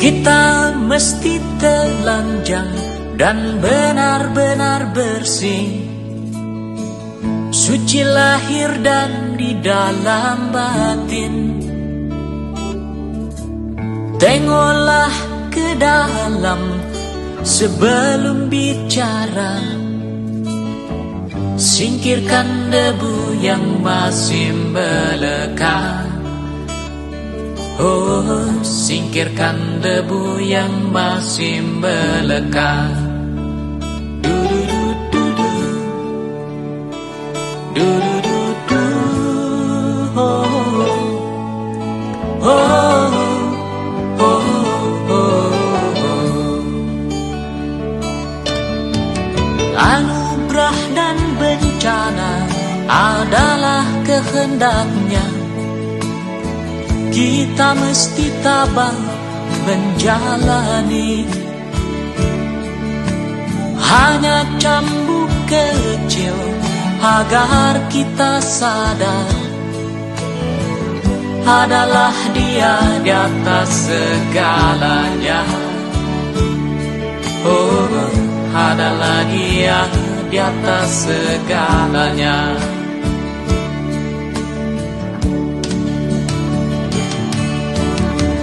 Kita mesti telanjang dan benar-benar bersih, suci lahir dan di dalam batin. Tengoklah ke dalam sebelum bicara, singkirkan debu yang masih melekat. Oh, singkirkan debu yang masih melekat. Du-du-du-du-du, du-du-du-du, oh, oh, oh, oh. Anugerah dan bencana adalah kehendaknya. Kita mesti tabah menjalani. Hanya cambuk kecil agar kita sadar, adalah Dia di atas segalanya. Oh, adalah Dia di atas segalanya.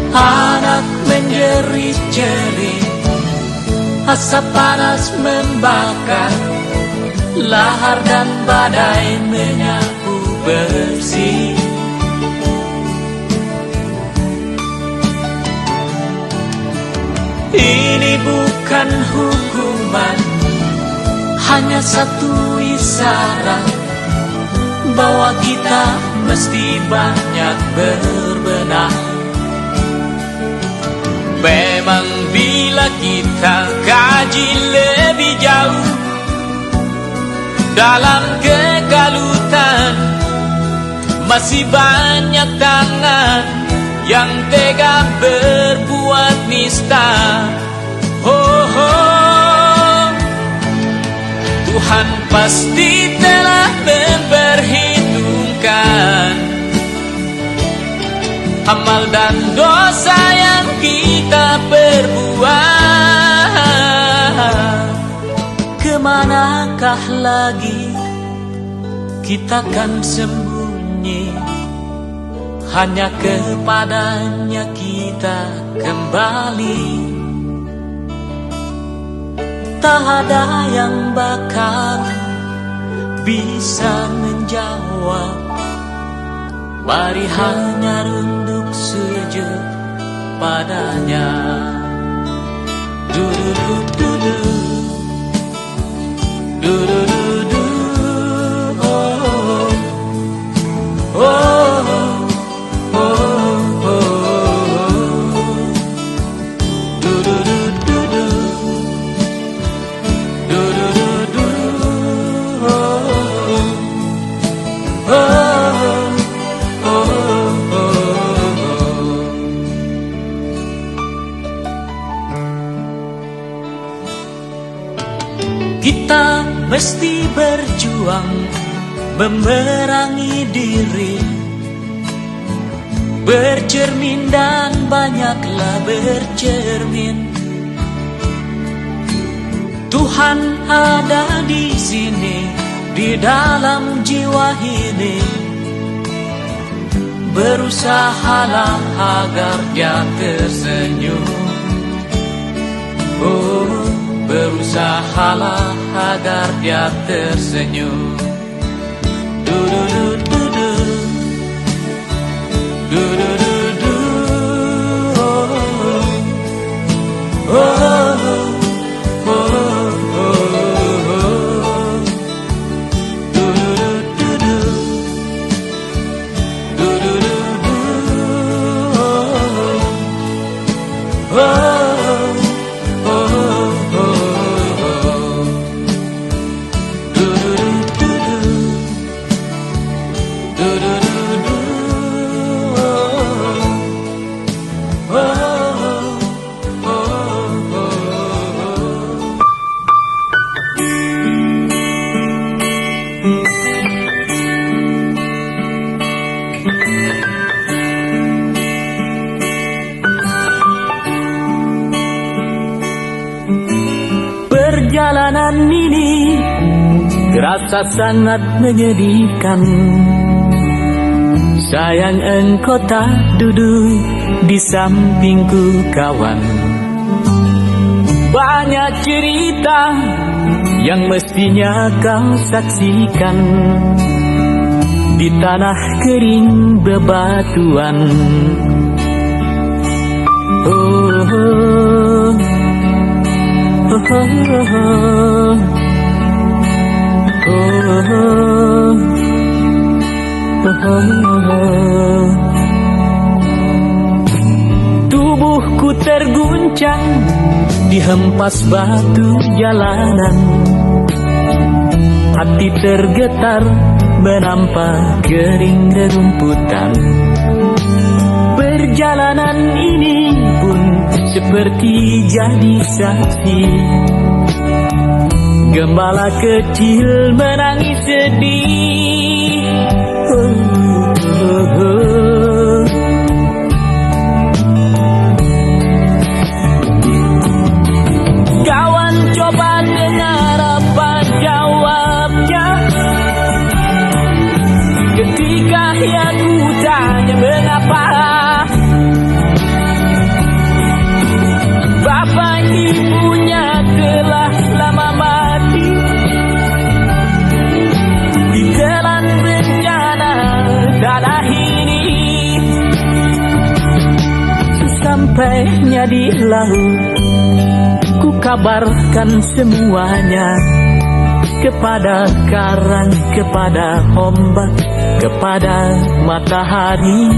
Anak menjerit-jerit, asap panas membakar, lahar dan badai menyapu bersih. Ini bukan hukuman, hanya satu isyarat bahwa kita mesti banyak berbenah. Memang bila kita kaji lebih jauh dalam kegalutan, masih banyak tangan yang tega berbuat nista. Oh, oh, Tuhan pasti telah memperhitungkan amal dan dosa yang kita perbuat. Kemanakah lagi kita kan sembunyi? Hanya kepadanya kita kembali. Tak ada yang bakal bisa menjawab. Mari hanya runduk sujud padanya. Du-du-du-du-du, du-du-du-du, oh, oh, oh, oh, oh. Du-du-du-du-du, du-du-du-du, oh, oh. Kita mesti berjuang memerangi diri, bercermin dan banyaklah bercermin. Tuhan ada di sini, di dalam jiwa ini. Berusahalah agar Dia tersenyum. Oh, berusahalah agar Dia tersenyum. Du-du-du-du-du, du-du-du-du, oh, oh, oh, oh, oh. Du-du-du-du-du, du-du-du-du, oh, oh. terasa sangat menyedihkan. Sayang engkau tak duduk di sampingku kawan. Banyak cerita yang mestinya kau saksikan di tanah kering bebatuan. Oh, oh, oh, oh, oh. Tubuhku terguncang dihempas batu jalanan. Hati tergetar menampak kering rerumputan. Perjalanan ini pun seperti jadi saksi. Gembala kecil menangis sedih. Kawan coba dengar apa jawabnya ketika aku tanya mengapa bapak ibunya telah lama mati ditelan bencana tanah ini. Sesampainya di laut, ku kabarkan semuanya kepada karang, kepada ombak, kepada matahari.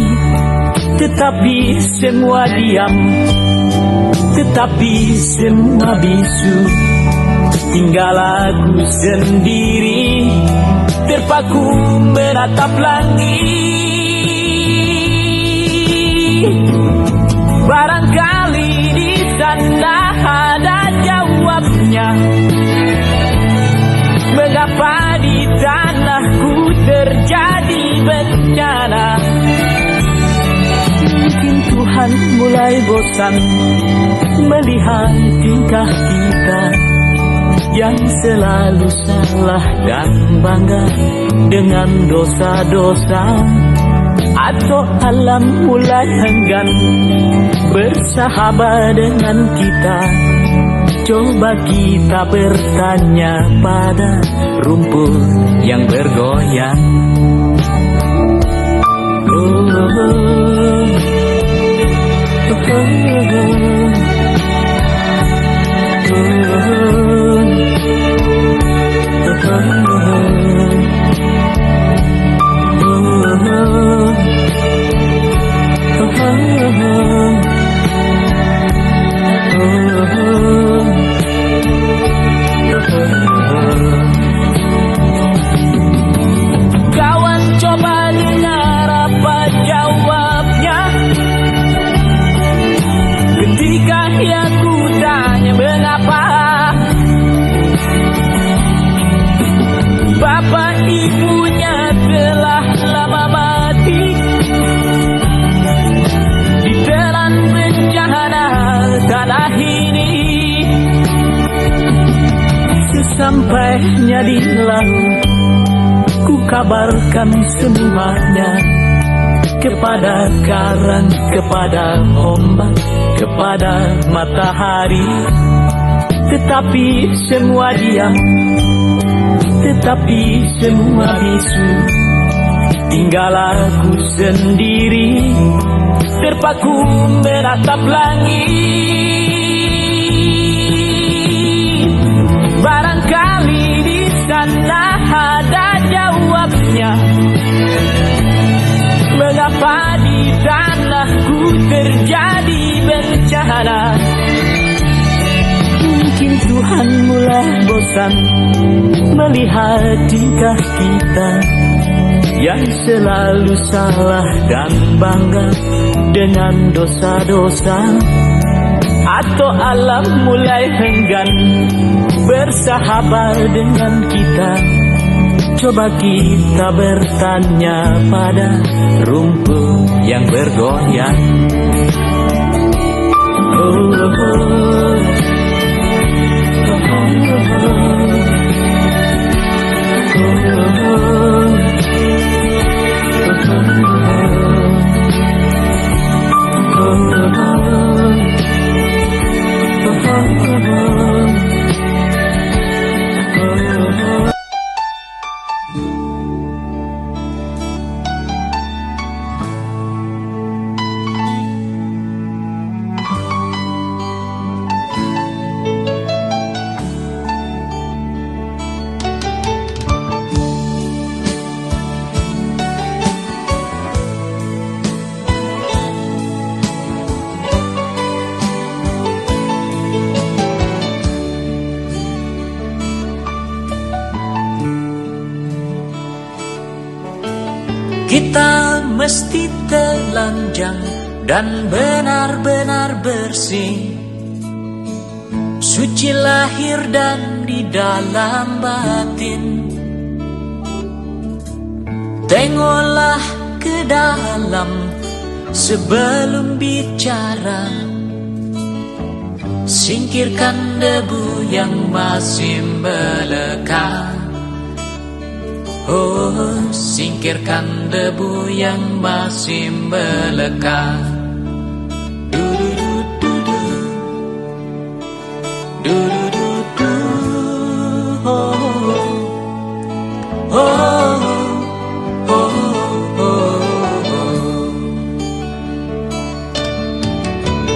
Tetapi semua diam, tetapi semua bisu. Tinggal aku sendiri terpaku menatap langit. Barangkali di sana ada jawabnya. Mengapa di tanahku terjadi bencana? Mungkin Tuhan mulai bosan melihat tingkah kita yang selalu salah dan bangga dengan dosa-dosa. Atau alam mulai enggan bersahabat dengan kita. Coba kita bertanya pada rumput yang bergoyang. Kawan coba dengar apa jawabnya ketika aku tanya mengapa bapak ibunya telah lama mati ditelan bencana tanah ini. Sesampainya di laut, ku kabarkan semuanya kepada karang, kepada ombak, kepada matahari. Tetapi semua diam, tetapi semua bisu. Tinggal aku sendiri terpaku menatap langit. Barangkali di sana ada jawabnya. Mengapa di tanahku terjadi bencana? Mungkin Tuhan mulai bosan melihat tingkah kita yang selalu salah dan bangga dengan dosa-dosa. Atau alam mulai enggan bersahabat dengan kita. Coba kita bertanya pada rumput yang bergoyang. mesti telanjang dan benar-benar bersih, suci lahir dan di dalam batin. Tengoklah ke dalam sebelum bicara, singkirkan debu yang masih melekat. Oh, singkirkan debu yang masih melekat. Du-du-du-du-du, du-du-du-du, oh, oh, oh, oh.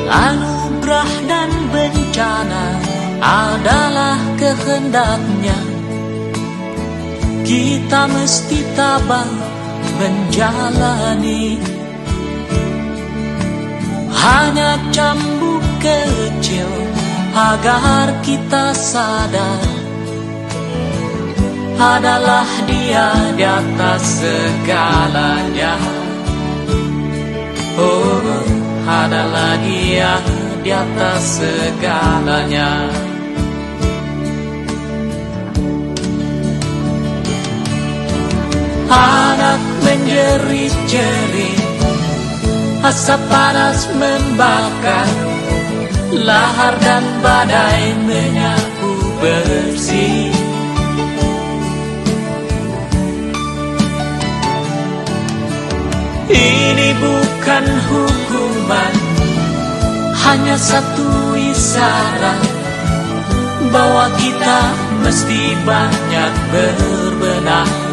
Anugerah dan bencana adalah kehendaknya. Kita mesti tabah menjalani. Hanya cambuk kecil agar kita sadar, adalah Dia di atas segalanya. Oh, adalah Dia di atas segalanya. Anak menjerit-jerit, asap panas membakar, lahar dan badai menyapu bersih. Ini bukan hukuman, hanya satu isyarat bahwa kita mesti banyak berbenah.